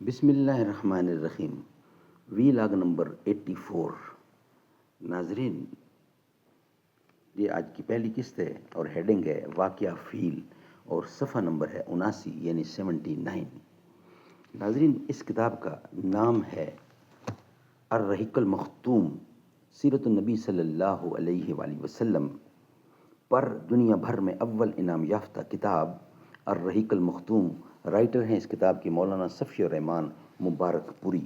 بسم اللہ الرحمن الرحیم۔ وی لاگ نمبر 84۔ ناظرین، یہ آج کی پہلی قسط ہے اور ہیڈنگ ہے واقعہ فیل اور صفحہ نمبر ہے 79 یعنی 79۔ ناظرین، اس کتاب کا نام ہے الرحیق المختوم، سیرت النبی صلی اللہ علیہ وآلہ وسلم پر دنیا بھر میں اول انعام یافتہ کتاب الرحیق المختوم۔ رائٹر ہیں اس کتاب کے مولانا صفی الرحمان مبارک پوری۔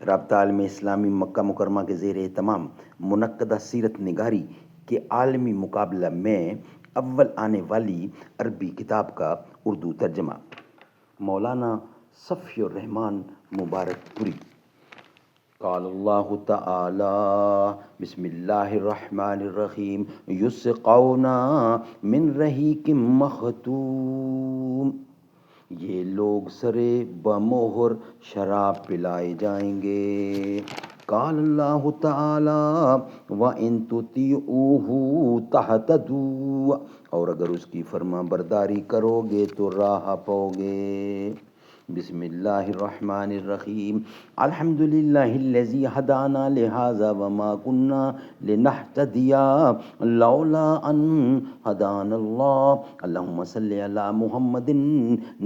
رابطہ عالم اسلامی مکہ مکرمہ کے زیر اہتمام منعقدہ سیرت نگاری کے عالمی مقابلہ میں اول آنے والی عربی کتاب کا اردو ترجمہ، مولانا صفی الرحمان مبارک پوری۔ قال اللہ تعالی بسم اللہ الرحمن الرحیم یسقون من رحیق مختوم، یہ لوگ سرے بمہر شراب پلائے جائیں گے۔ قال اللہ تعالی وَإِن تُطِیعُوهُ تَہْتَدُوا، اور اگر اس کی فرما برداری کرو گے تو راہ پاؤ گے۔ بسم اللہ الرحمن الرحیم الحمد للہ الذی ہدانا لہذا وما کنا لنہتدی لولا ان ہدانا اللہ، اللہم صلی علی محمد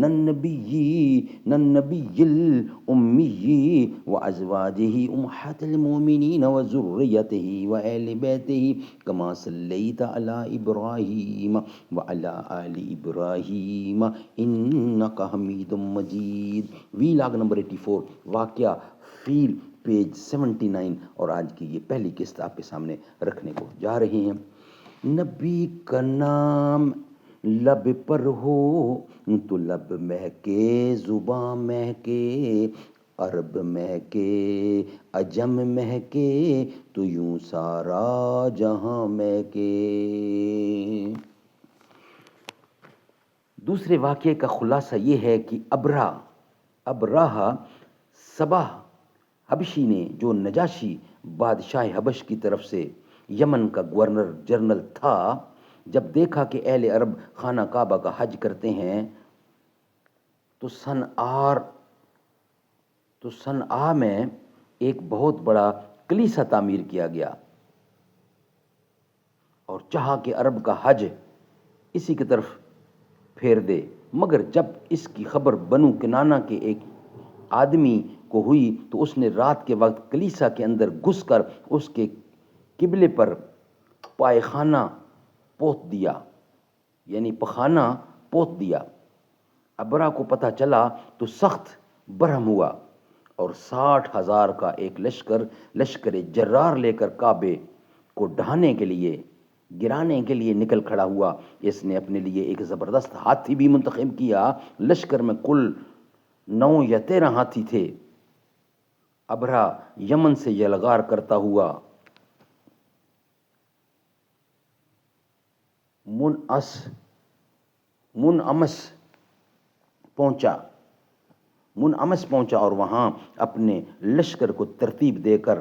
النبی الامی وازواجہ امہات المؤمنین وذریتہ واہل بیتہ کما صلیت علی ابراہیم وعلی آل ابراہیم انک حمید مجید۔ وی لاگ نمبر 84، واقعہ فیل، پیج 79، اور آج کی یہ پہلی قسط آپ کے سامنے رکھنے کو جا رہے ہیں۔ نبی کا نام لب پر ہو تو لب مہکے، زباں مہکے، عرب مہکے، عجم مہکے، تو یوں سارا جہاں مہکے۔ دوسرے واقعے کا خلاصہ یہ ہے کہ ابرہہ صبا حبشی نے، جو نجاشی بادشاہ حبش کی طرف سے یمن کا گورنر جنرل تھا، جب دیکھا کہ اہل عرب خانہ کعبہ کا حج کرتے ہیں تو صنعاء میں ایک بہت بڑا کلیسا تعمیر کیا گیا اور چاہا کہ عرب کا حج اسی کی طرف پھیر دے، مگر جب اس کی خبر بنو کنانہ کے ایک آدمی کو ہوئی تو اس نے رات کے وقت کلیسا کے اندر گھس کر اس کے قبلے پر پائخانہ پوت دیا، یعنی پخانہ پوت دیا۔ ابرا کو پتہ چلا تو سخت برہم ہوا اور 60,000 کا ایک لشکر جرار لے کر کعبے کو ڈھانے کے لیے، گرانے کے لیے نکل کھڑا ہوا۔ اس نے اپنے لیے ایک زبردست ہاتھی بھی منتخب کیا۔ لشکر میں کل 9 یا 13 ہاتھی تھے۔ ابرہہ یمن سے یلغار کرتا ہوا منعمس پہنچا اور وہاں اپنے لشکر کو ترتیب دے کر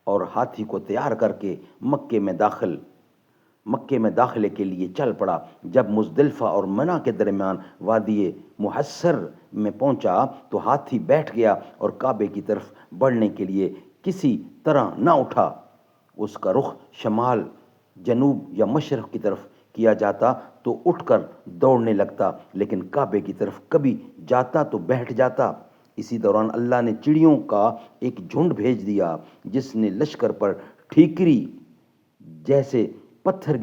اور ہاتھی کو تیار کر کے مکے میں داخلے کے لیے چل پڑا۔ جب مزدلفہ اور منی کے درمیان وادی محصر میں پہنچا تو ہاتھی بیٹھ گیا اور کعبے کی طرف بڑھنے کے لیے کسی طرح نہ اٹھا۔ اس کا رخ شمال، جنوب یا مشرق کی طرف کیا جاتا تو اٹھ کر دوڑنے لگتا، لیکن کعبے کی طرف کبھی جاتا تو بیٹھ جاتا۔ اسی دوران اللہ نے چڑیوں کا ایک جھنڈ بھیج دیا جس نے لشکر پر ٹھیکری جیسے پتھر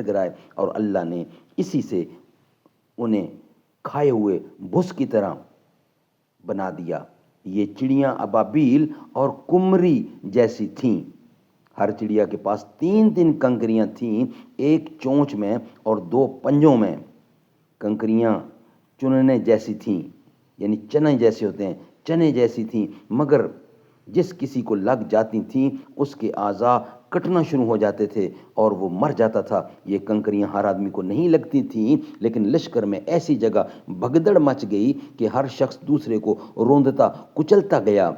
گرائے اور اللہ نے اسی سے انہیں کھائے ہوئے بھس کی طرح بنا دیا۔ یہ چڑیاں ابابیل اور کمری جیسی تھیں۔ ہر چڑیا کے پاس 3 کنکریاں تھیں، ایک چونچ میں اور 2 پنجوں میں۔ کنکریاں چننے جیسی تھیں، یعنی چنے جیسے ہوتے ہیں، چنے جیسی تھیں، مگر جس کسی کو لگ جاتی تھیں اس کے اعضاء کٹنا شروع ہو جاتے تھے اور وہ مر جاتا تھا۔ یہ کنکریاں ہر آدمی کو نہیں لگتی تھیں، لیکن لشکر میں ایسی جگہ بھگدڑ مچ گئی کہ ہر شخص دوسرے کو روندتا کچلتا گیا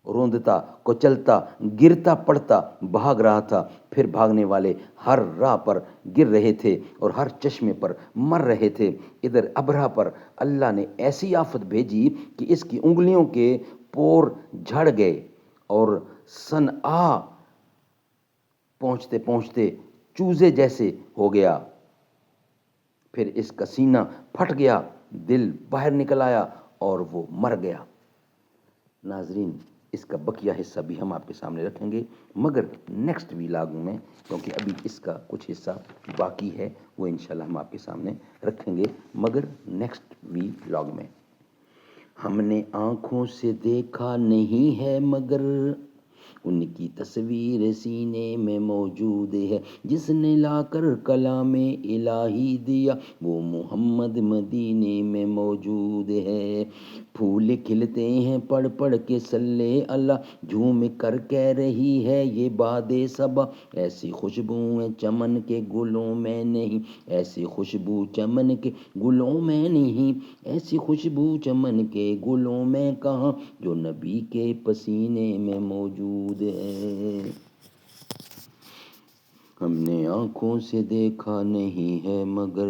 روندتا کچلتا گرتا پڑتا بھاگ رہا تھا. پھر بھاگنے والے ہر راہ پر گر رہے تھے اور ہر چشمے پر مر رہے تھے. ادھر ابرہہ پر اللہ نے ایسی آفت بھیجی کہ اس کی انگلیوں کے پور جھڑ گئے اور صنعا پہنچتے پہنچتے چوزے جیسے ہو گیا. پھر اس کا سینہ پھٹ گیا، دل باہر نکل آیا اور وہ مر گیا. ناظرین، اس کا بقیہ حصہ بھی ہم آپ کے سامنے رکھیں گے، مگر نیکسٹ ویلاگ میں، کیونکہ ابھی اس کا کچھ حصہ باقی ہے، وہ انشاءاللہ ہم آپ کے سامنے رکھیں گے، مگر نیکسٹ ویلاگ میں. ہم نے آنکھوں سے دیکھا نہیں ہے مگر ان کی تصویر سینے میں موجود ہے. جس نے لا کر کلام الہی دیا وہ محمد مدینے میں موجود ہے. پھول کھلتے ہیں پڑھ پڑھ کے صلی اللہ، جھوم کر کہہ رہی ہے یہ باد صبا. ایسی خوشبو چمن کے گلوں میں نہیں، ایسی خوشبو چمن کے گلوں میں نہیں، ایسی خوشبو چمن کے گلوں میں کہاں جو نبی کے پسینے میں موجود ہے. ہم نے آنکھوں سے دیکھا نہیں ہے مگر